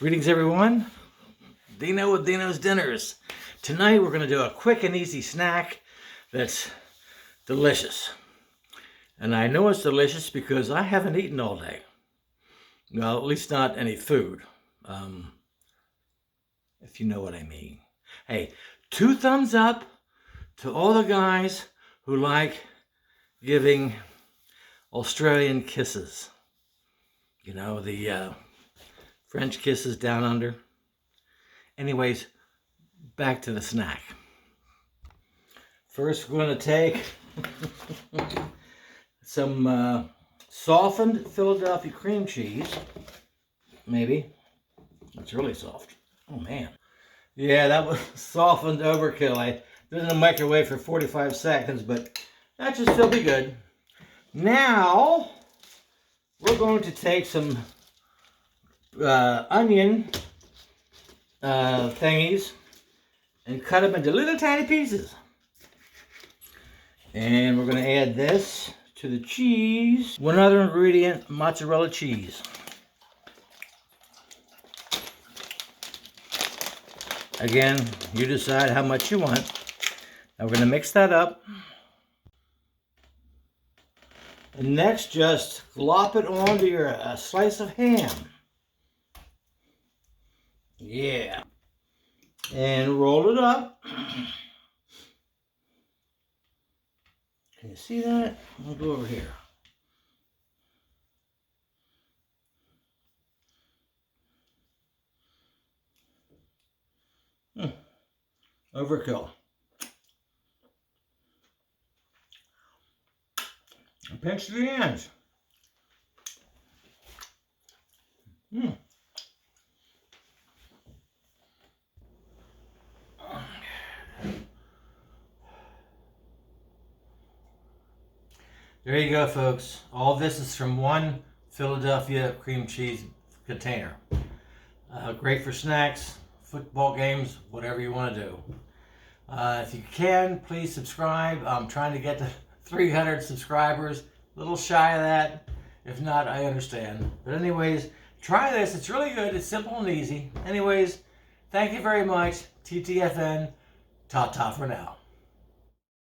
Greetings everyone, Dino with Dino's Dinners. Tonight we're going to do a quick and easy snack that's delicious. And I know it's delicious because I haven't eaten all day. Well, at least not any food, if you know what I mean. Hey, 2 thumbs up to all the guys who like giving Australian kisses. You know, the French kisses down under. Anyways, back to the snack. First, we're going to take some softened Philadelphia cream cheese. Maybe. It's really soft. Oh, man. Yeah, that was softened overkill. I did it in the microwave for 45 seconds, but that should still be good. Now, we're going to take some onion thingies and cut them into little tiny pieces. And we're going to add this to the cheese. One other ingredient, mozzarella cheese. Again, you decide how much you want. Now we're going to mix that up. And next, just glop it onto your slice of ham. Yeah. And roll it up. Can you see that? I'll go over here. Overkill. And pinch the ends. There you go, folks. All this is from one Philadelphia cream cheese container. Great for snacks, football games, whatever you want to do. If you can, please subscribe. I'm trying to get to 300 subscribers. A little shy of that. If not, I understand. But anyways, try this. It's really good. It's simple and easy. Anyways, thank you very much. TTFN. Ta-ta for now.